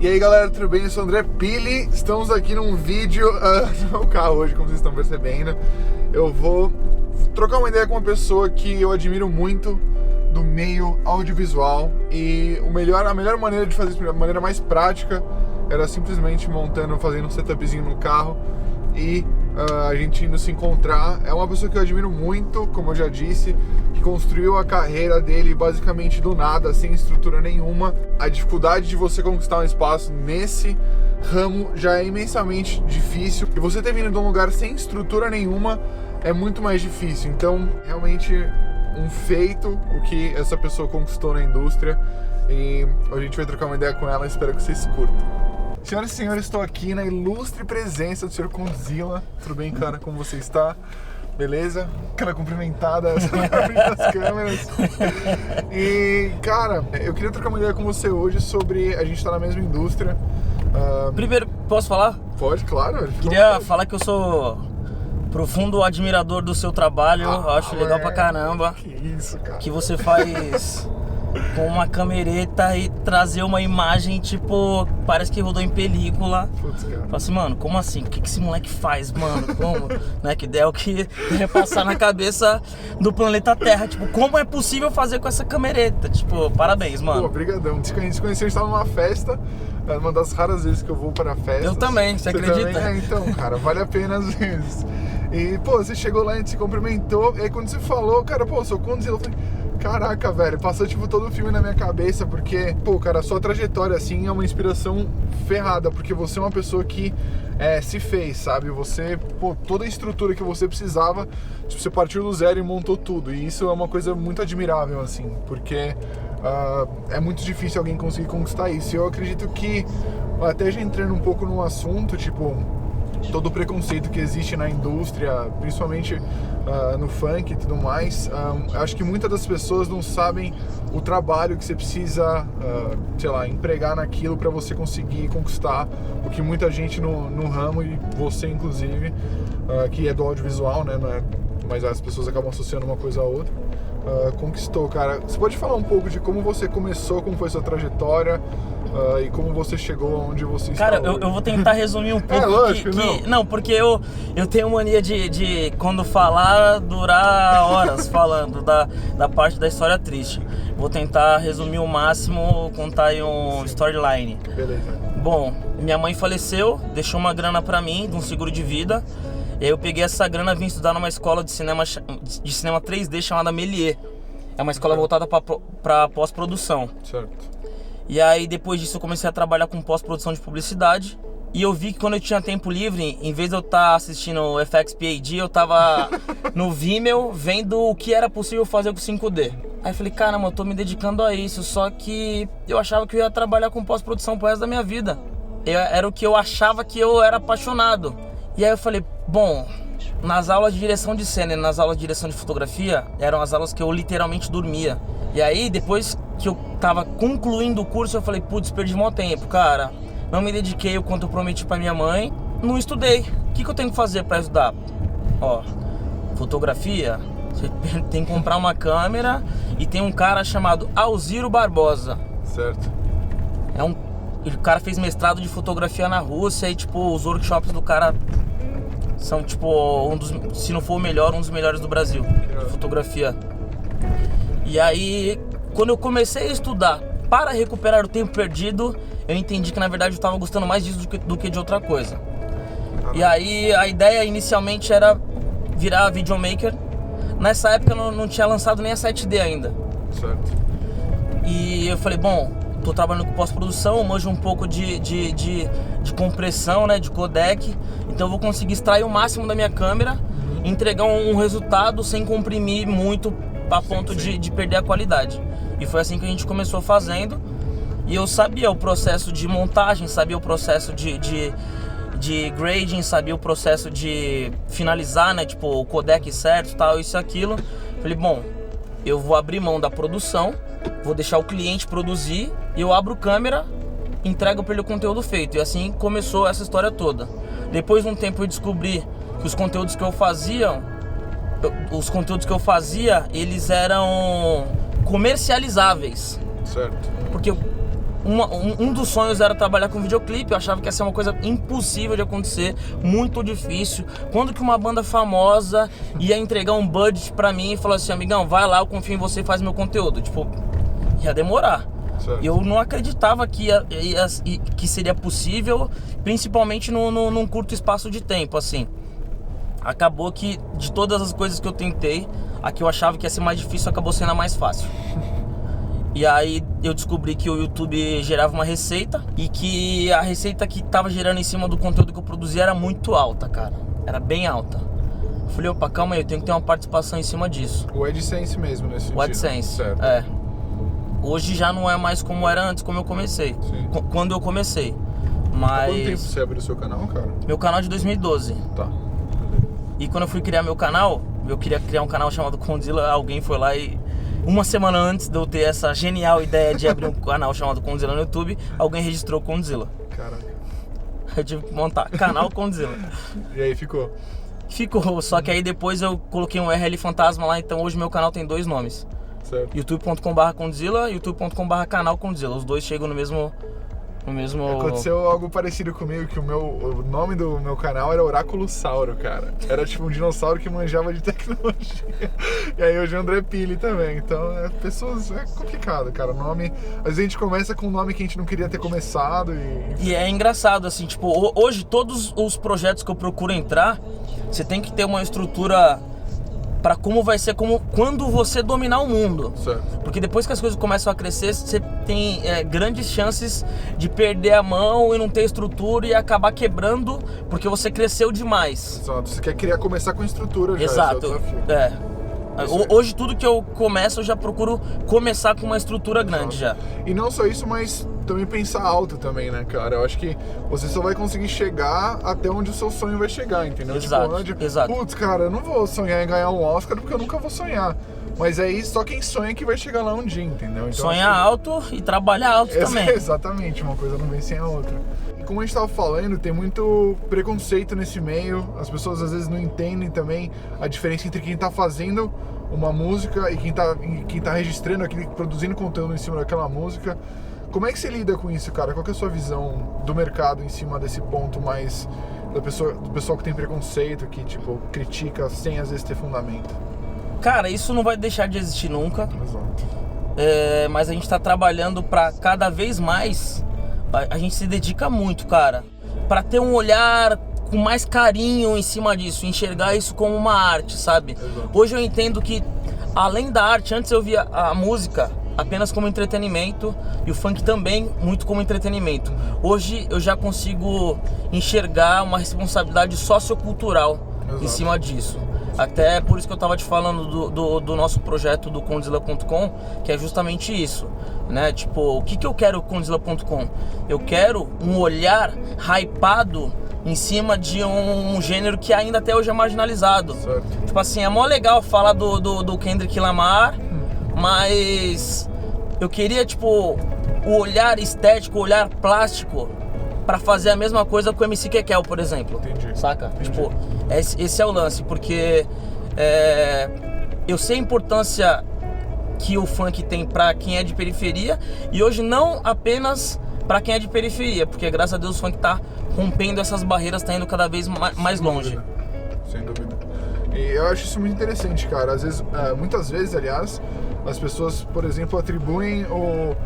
E aí galera, tudo bem? Eu sou o André Pili, estamos aqui num vídeo no meu carro hoje, como vocês estão percebendo. Eu vou trocar uma ideia com uma pessoa que eu admiro muito do meio audiovisual. E a melhor maneira de fazer isso, a maneira mais prática, era simplesmente fazendo um setupzinho no carro e a gente indo se encontrar. É uma pessoa que eu admiro muito, como eu já disse, que construiu a carreira dele basicamente do nada, sem estrutura nenhuma. A dificuldade de você conquistar um espaço nesse ramo já é imensamente difícil, e você ter vindo de um lugar sem estrutura nenhuma é muito mais difícil. Então, realmente um feito o que essa pessoa conquistou na indústria, e a gente vai trocar uma ideia com ela. Espero que vocês curtam. Senhoras e senhores, estou aqui na ilustre presença do Sr. Condzilla. Tudo bem, cara? Como você está? Beleza? Aquela cumprimentada das câmeras. E, cara, eu queria trocar uma ideia com você hoje sobre... A gente tá na mesma indústria. Primeiro, posso falar? Pode, claro. Queria falar que eu sou profundo admirador do seu trabalho. Eu acho legal pra caramba. Que isso, cara. Que você faz com uma camereta e trazer uma imagem, tipo, parece que rodou em película. Putz, cara. Fala assim, mano, como assim? O que esse moleque faz, mano? Como? Né? Que ideia é o que deve passar na cabeça do planeta Terra. Tipo, como é possível fazer com essa camereta? Tipo, parabéns, mano. Pô, brigadão. Se conheceu, a gente tava numa festa, uma das raras vezes que eu vou para festas. Eu também, você acredita? Também? Então, cara, vale a pena às vezes. E, pô, você chegou lá, a gente se cumprimentou, e aí quando você falou, cara, pô, eu sou Condzilla, eu falei... Caraca, velho, passou tipo todo o filme na minha cabeça, porque, pô, cara, a sua trajetória, assim, é uma inspiração ferrada, porque você é uma pessoa que se fez, sabe? Você, pô, toda a estrutura que você precisava, tipo, você partiu do zero e montou tudo, e isso é uma coisa muito admirável, assim, porque é muito difícil alguém conseguir conquistar isso. E eu acredito que, até já entrando um pouco no assunto, tipo... todo o preconceito que existe na indústria, principalmente no funk e tudo mais, acho que muitas das pessoas não sabem o trabalho que você precisa, sei lá, empregar naquilo para você conseguir conquistar o que muita gente no ramo, e você inclusive, que é do audiovisual, né, mas as pessoas acabam associando uma coisa a outra, conquistou, cara. Você pode falar um pouco de como você começou, como foi sua trajetória, e como você chegou onde você está? Cara, eu vou tentar resumir um pouco. Lógico, não, porque eu tenho mania de quando falar, durar horas falando da parte da história triste. Vou tentar resumir o máximo, contar aí um storyline. Beleza. Bom, minha mãe faleceu, deixou uma grana pra mim, de um seguro de vida. E aí eu peguei essa grana e vim estudar numa escola de cinema 3D chamada Méliès. É uma escola voltada pra pós-produção. Certo. E aí depois disso eu comecei a trabalhar com pós-produção de publicidade. E eu vi que quando eu tinha tempo livre, em vez de eu estar assistindo o FXPAD, eu tava no Vimeo vendo o que era possível fazer com 5D. Aí eu falei, caramba, eu tô me dedicando a isso, só que eu achava que eu ia trabalhar com pós-produção pro resto da minha vida. Era o que eu achava que eu era apaixonado. E aí eu falei, bom, nas aulas de direção de cena e nas aulas de direção de fotografia, eram as aulas que eu literalmente dormia. E aí, depois que eu tava concluindo o curso, eu falei, putz, perdi mó tempo, cara. Não me dediquei o quanto eu prometi pra minha mãe, não estudei. O que eu tenho que fazer pra estudar? Ó, fotografia, você tem que comprar uma câmera, e tem um cara chamado Alziro Barbosa. Certo. O cara fez mestrado de fotografia na Rússia, e tipo, os workshops do cara são tipo, se não for o melhor, um dos melhores do Brasil, de fotografia. E aí, quando eu comecei a estudar para recuperar o tempo perdido, eu entendi que na verdade eu estava gostando mais disso do que de outra coisa. E aí a ideia inicialmente era virar videomaker. Nessa época eu não tinha lançado nem a 7D ainda. Certo. E eu falei, bom, tô trabalhando com pós-produção, manjo um pouco de compressão, né, de codec, então eu vou conseguir extrair o máximo da minha câmera, entregar um resultado sem comprimir muito a ponto de perder a qualidade. E foi assim que a gente começou fazendo. E eu sabia o processo de montagem, sabia o processo de grading, sabia o processo de finalizar, né, tipo, o codec certo, tal, isso e aquilo. Falei, bom, eu vou abrir mão da produção, vou deixar o cliente produzir, e eu abro câmera, entrego para ele o conteúdo feito. E assim começou essa história toda. Depois de um tempo eu descobri que os conteúdos que eu fazia, eles eram comercializáveis. Certo. Porque um dos sonhos era trabalhar com videoclipe. Eu achava que ia ser uma coisa impossível de acontecer, muito difícil. Quando que uma banda famosa ia entregar um budget pra mim e falar assim, amigão, vai lá, eu confio em você e faz meu conteúdo. Tipo, ia demorar. Certo. Eu não acreditava que seria possível, principalmente num curto espaço de tempo, assim. Acabou que, de todas as coisas que eu tentei, a que eu achava que ia ser mais difícil acabou sendo a mais fácil. E aí eu descobri que o YouTube gerava uma receita e que a receita que tava gerando em cima do conteúdo que eu produzia era muito alta, cara. Era bem alta. Eu falei, opa, calma aí, eu tenho que ter uma participação em cima disso. O AdSense mesmo, nesse sentido. O AdSense, certo. Hoje já não é mais como era antes, como eu comecei. Quando eu comecei. Mas... Há quanto tempo você abriu o seu canal, cara? Meu canal é de 2012. Tá. E quando eu fui criar meu canal, eu queria criar um canal chamado Condzilla, alguém foi lá e... Uma semana antes de eu ter essa genial ideia de abrir um canal chamado Condzilla no YouTube, alguém registrou Condzilla. Caraca. Eu tive que montar canal Condzilla. E aí ficou? Ficou, só que aí depois eu coloquei um URL fantasma lá, então hoje meu canal tem 2 nomes. Certo. youtube.com/Condzilla, youtube.com/canal Condzilla. Os dois chegam no mesmo... Aconteceu algo parecido comigo, que o nome do meu canal era Oráculo Sauro, cara. Era tipo um dinossauro que manjava de tecnologia. E aí hoje é André Pili também. Então, pessoas, é complicado, cara. O nome, às vezes a gente começa com um nome que a gente não queria ter começado e é engraçado, assim, tipo, hoje todos os projetos que eu procuro entrar, você tem que ter uma estrutura para como vai ser quando você dominar o mundo. Certo. Porque depois que as coisas começam a crescer, você tem grandes chances de perder a mão e não ter estrutura e acabar quebrando porque você cresceu demais. Exato. Você quer começar com estrutura já. Exato. Esse é o desafio. Hoje tudo que eu começo, eu já procuro começar com uma estrutura grande já. E não só isso, mas também pensar alto também, né, cara? Eu acho que você só vai conseguir chegar até onde o seu sonho vai chegar, entendeu? Exato, tipo, exato. Putz, cara, eu não vou sonhar em ganhar um Oscar porque eu nunca vou sonhar. Mas aí só quem sonha que vai chegar lá um dia, entendeu? Então, sonhar alto e trabalhar alto também. Exatamente, uma coisa não vem sem a outra. E como a gente estava falando, tem muito preconceito nesse meio. As pessoas às vezes não entendem também a diferença entre quem tá fazendo uma música e quem tá registrando aquele, produzindo conteúdo em cima daquela música. Como é que você lida com isso, cara? Qual que é a sua visão do mercado em cima desse ponto mais do pessoal que tem preconceito, que tipo critica sem às vezes ter fundamento? Cara, isso não vai deixar de existir nunca. Exato. Mas a gente tá trabalhando pra cada vez mais, a gente se dedica muito, cara, pra ter um olhar com mais carinho em cima disso, enxergar isso como uma arte, sabe? Exato. Hoje eu entendo que, além da arte, antes eu via a música apenas como entretenimento e o funk também muito como entretenimento. Hoje eu já consigo enxergar uma responsabilidade sociocultural em cima disso. Até por isso que eu tava te falando do nosso projeto do Condzilla.com, que é justamente isso, né? Tipo, o que eu quero com Condzilla.com? Eu quero um olhar hypado em cima de um gênero que ainda até hoje é marginalizado. Certo. Tipo assim, é mó legal falar do Kendrick Lamar, mas eu queria, tipo, o olhar estético, o olhar plástico pra fazer a mesma coisa com o MC Kekel, por exemplo. Entendi. Saca? Entendi. Tipo, esse é o lance, porque eu sei a importância que o funk tem pra quem é de periferia, e hoje não apenas pra quem é de periferia, porque graças a Deus o funk tá rompendo essas barreiras, tá indo cada vez mais longe. Sem dúvida. E eu acho isso muito interessante, cara. Às vezes, muitas vezes, aliás, as pessoas, por exemplo, atribuem o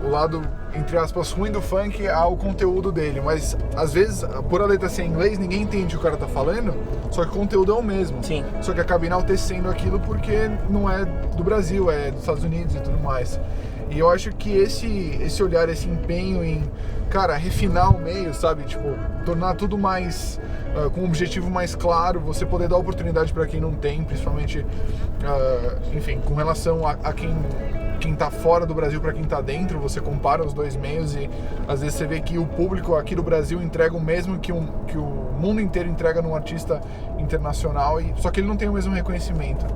lado, entre aspas, ruim do funk ao conteúdo dele, mas às vezes, por a letra ser em inglês, ninguém entende o que o cara tá falando, só que o conteúdo é o mesmo. Sim. Só que acaba enaltecendo aquilo porque não é do Brasil, é dos Estados Unidos e tudo mais. E eu acho que esse olhar, esse empenho em, cara, refinar o meio, sabe? Tipo, tornar tudo mais, com um objetivo mais claro, você poder dar oportunidade para quem não tem, principalmente, enfim, com relação a quem tá fora do Brasil para quem tá dentro, você compara os dois meios e às vezes você vê que o público aqui do Brasil entrega o mesmo que o mundo inteiro entrega num artista internacional, só que ele não tem o mesmo reconhecimento.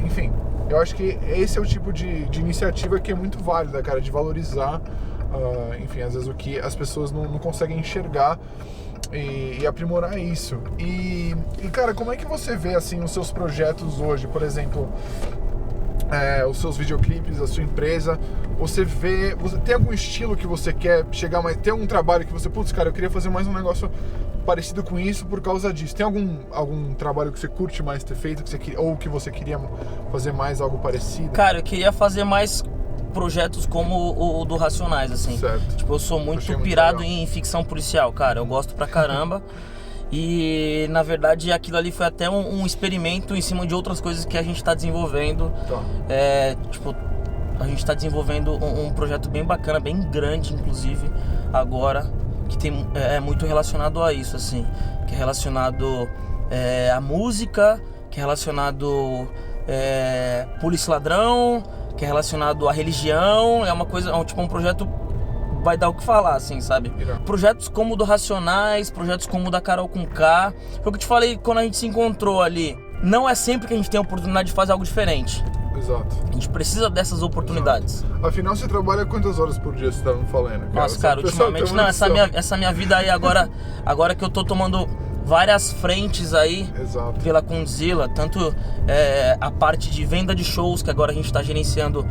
Enfim, eu acho que esse é o tipo de iniciativa que é muito válida, cara, de valorizar, enfim, às vezes o que as pessoas não conseguem enxergar e aprimorar isso. E, cara, como é que você vê, assim, os seus projetos hoje? Por exemplo, os seus videoclipes, a sua empresa, você tem algum estilo que você quer chegar mais, tem algum trabalho que você, putz, cara, eu queria fazer mais um negócio parecido com isso por causa disso. Tem algum trabalho que você curte mais ter feito, ou que você queria fazer mais algo parecido? Cara, eu queria fazer mais projetos como o do Racionais, assim. Certo. Tipo, eu sou muito pirado em ficção policial, cara. Eu gosto pra caramba. E, na verdade, aquilo ali foi até um experimento em cima de outras coisas que a gente tá desenvolvendo. Tá. Tipo, a gente tá desenvolvendo um projeto bem bacana, bem grande, inclusive, agora, que é muito relacionado a isso, assim. Que é relacionado à música, que é relacionado polícia ladrão, que é relacionado à religião. É uma coisa, tipo, um projeto vai dar o que falar, assim, sabe? Projetos como o do Racionais, projetos como o da Carol com K. Foi o que eu te falei quando a gente se encontrou ali. Não é sempre que a gente tem a oportunidade de fazer algo diferente. Exato. A gente precisa dessas oportunidades. Exato. Afinal, você trabalha quantas horas por dia você tá me falando? Cara? Nossa, cara, ultimamente não, essa minha vida aí agora que eu tô tomando várias frentes aí. Exato. Pela Condzilla, tanto a parte de venda de shows, que agora a gente está gerenciando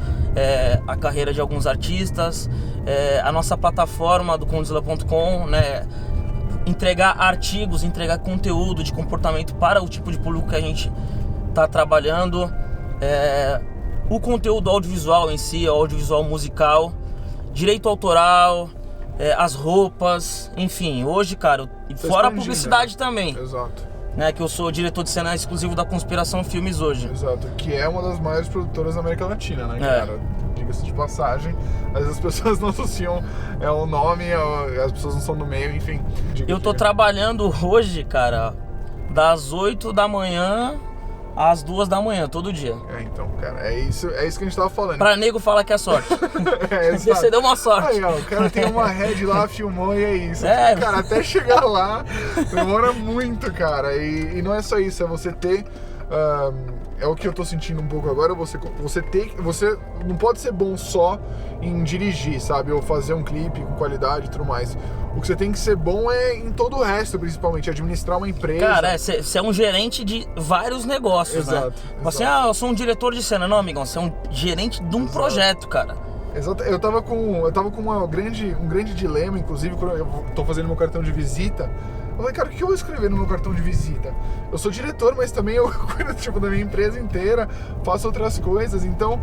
a carreira de alguns artistas, a nossa plataforma do Condzilla.com, né, entregar artigos, entregar conteúdo de comportamento para o tipo de público que a gente está trabalhando, o conteúdo audiovisual em si, audiovisual musical, direito autoral, as roupas, enfim, hoje, cara, fora a publicidade também. Exato. Né, que eu sou diretor de cena exclusivo da Conspiração Filmes hoje. Exato, que é uma das maiores produtoras da América Latina, né, cara? Diga-se de passagem, às vezes as pessoas não associam o nome, as pessoas não são do meio, enfim. Eu tô trabalhando hoje, cara, das 8 da manhã às 2 da manhã, todo dia. Então, cara, é isso que a gente tava falando. Pra nego falar que é sorte. Você deu uma sorte. Aí, ó, o cara tem uma head lá, filmou e é isso. Cara, até chegar lá, demora muito, cara. E não é só isso, é você ter... é o que eu tô sentindo um pouco agora, você não pode ser bom só em dirigir, sabe? Ou fazer um clipe com qualidade e tudo mais. O que você tem que ser bom é em todo o resto, principalmente, administrar uma empresa. Cara, você é um gerente de vários negócios, exato, né? Assim, eu sou um diretor de cena. Não, amigão, você é um gerente de um projeto, cara. Exato. Eu tava com um grande dilema, inclusive, quando eu tô fazendo meu cartão de visita. Eu falei, cara, o que eu vou escrever no meu cartão de visita? Eu sou diretor, mas também eu cuido tipo, da minha empresa inteira, faço outras coisas, então...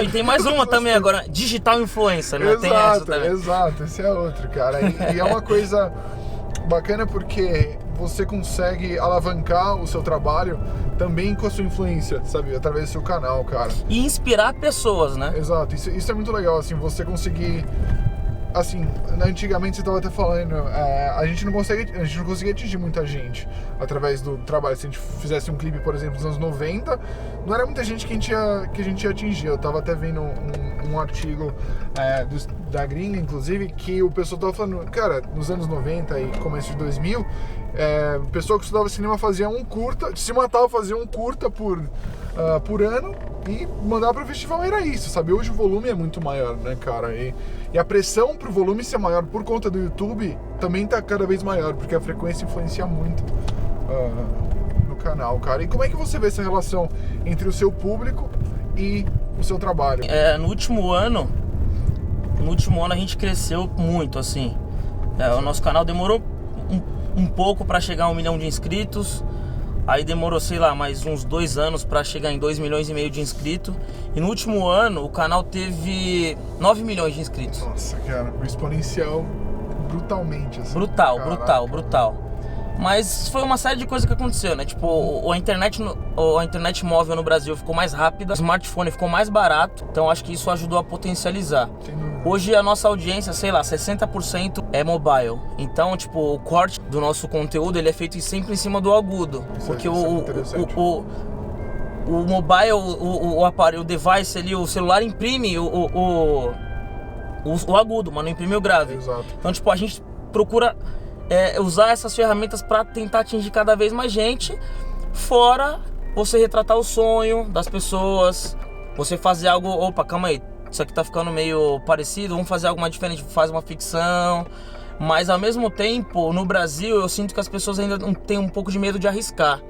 e tem mais uma também agora, digital influencer, né? Exato, tem essa também. Exato, esse é outro, cara. E é uma coisa bacana porque você consegue alavancar o seu trabalho também com a sua influência, sabe? Através do seu canal, cara. E inspirar pessoas, né? Exato, isso é muito legal, assim, você conseguir... Assim, antigamente você estava até falando, a gente não conseguia atingir muita gente através do trabalho. Se a gente fizesse um clipe, por exemplo, dos anos 90, não era muita gente que a gente ia atingir. Eu estava até vendo um artigo da gringa, inclusive, que o pessoal estava falando, cara, nos anos 90 e começo de 2000, o pessoal que estudava cinema fazia um curta, se matava, fazia um curta por ano e mandar para o festival, era isso, sabe? Hoje o volume é muito maior, né, cara? E a pressão pro volume ser maior por conta do YouTube também tá cada vez maior, porque a frequência influencia muito no canal, cara. E como é que você vê essa relação entre o seu público e o seu trabalho? No último ano a gente cresceu muito, assim. O nosso canal demorou um pouco para chegar a 1 milhão de inscritos. Aí demorou, sei lá, mais uns 2 anos para chegar em 2,5 milhões de inscritos. E no último ano o canal teve 9 milhões de inscritos. Nossa, cara, o exponencial brutalmente, assim. Brutal. Mas foi uma série de coisas que aconteceu, né? Tipo, a internet móvel no Brasil ficou mais rápida, o smartphone ficou mais barato, então acho que isso ajudou a potencializar. Hoje a nossa audiência, sei lá, 60% é mobile. Então, tipo, o corte do nosso conteúdo, ele é feito sempre em cima do agudo. Porque o mobile, o aparelho, o device ali, o celular imprime o agudo, mas não imprime o grave. Exato. Então, tipo, a gente procura usar essas ferramentas para tentar atingir cada vez mais gente, fora você retratar o sonho das pessoas, você fazer algo, opa, calma aí, isso aqui tá ficando meio parecido, vamos fazer algo mais diferente, faz uma ficção, Mas ao mesmo tempo, no Brasil, eu sinto que as pessoas ainda têm um pouco de medo de arriscar.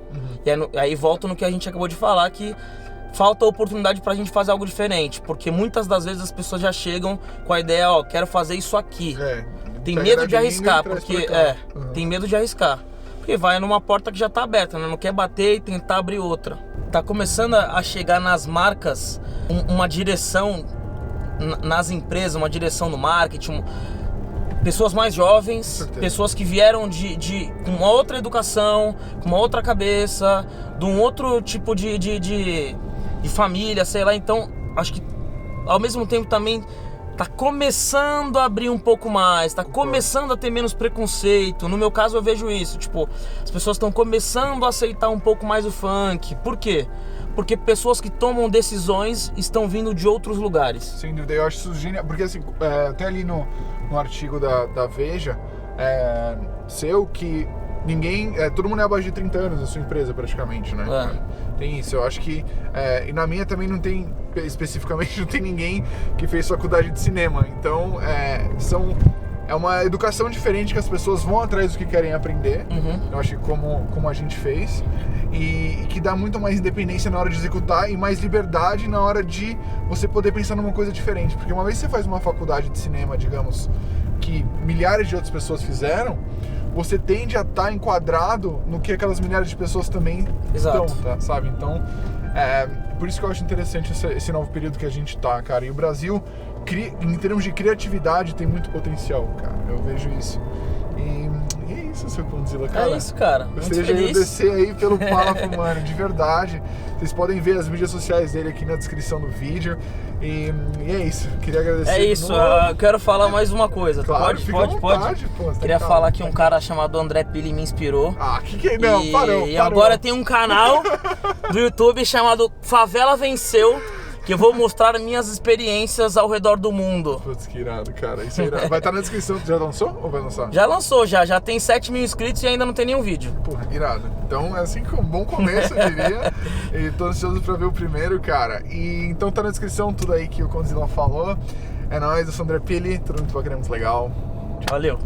E aí volto no que a gente acabou de falar, que falta oportunidade pra gente fazer algo diferente. Porque muitas das vezes as pessoas já chegam com a ideia, ó, quero fazer isso aqui. Tem medo de arriscar, porque tem medo de arriscar. Porque vai numa porta que já tá aberta, né? Não quer bater e tentar abrir outra. Tá começando a chegar nas marcas uma direção nas empresas, uma direção no marketing, pessoas mais jovens, pessoas que vieram com uma outra educação, com uma outra cabeça, de um outro tipo de família, sei lá. Então, acho que ao mesmo tempo também tá começando a abrir um pouco mais, tá começando a ter menos preconceito. No meu caso eu vejo isso, tipo, as pessoas estão começando a aceitar um pouco mais o funk. Por quê? Porque pessoas que tomam decisões estão vindo de outros lugares. Sem dúvida, eu acho isso genial, porque assim, até ali no artigo da Veja, seu, que ninguém, todo mundo é abaixo de 30 anos na sua empresa praticamente, né? Tem isso, eu acho que, e na minha também não tem, especificamente não tem ninguém que fez faculdade de cinema, então é uma educação diferente que as pessoas vão atrás do que querem aprender, eu acho que como a gente fez, e que dá muito mais independência na hora de executar e mais liberdade na hora de você poder pensar numa coisa diferente, porque uma vez que você faz uma faculdade de cinema, digamos, que milhares de outras pessoas fizeram, você tende a estar enquadrado no que aquelas milhares de pessoas também estão, tá, sabe? Então, por isso que eu acho interessante esse novo período que a gente tá, cara. E o Brasil, em termos de criatividade, tem muito potencial, cara. Eu vejo isso. E é isso, seu Condzilla, cara. É isso, cara. Gostaria de agradecer aí pelo papo, mano, de verdade. Vocês podem ver as mídias sociais dele aqui na descrição do vídeo. E é isso, queria agradecer. É isso, eu quero falar mais uma coisa. Claro, pode. Pô, queria falar que um cara chamado André Pili me inspirou. Não, parou. E agora tem um canal do YouTube chamado Favela Venceu, que eu vou mostrar minhas experiências ao redor do mundo. Putz, que irado, cara. Isso é irado. Vai estar na descrição. Já lançou ou vai lançar? Já lançou, já tem 7 mil inscritos e ainda não tem nenhum vídeo. Porra, irado. Então é assim que um bom começo, eu diria. E tô ansioso pra ver o primeiro, cara. E então tá na descrição tudo aí que o Condzilla falou. É nóis, eu sou o André Pili, tudo muito bacana, muito legal. Valeu.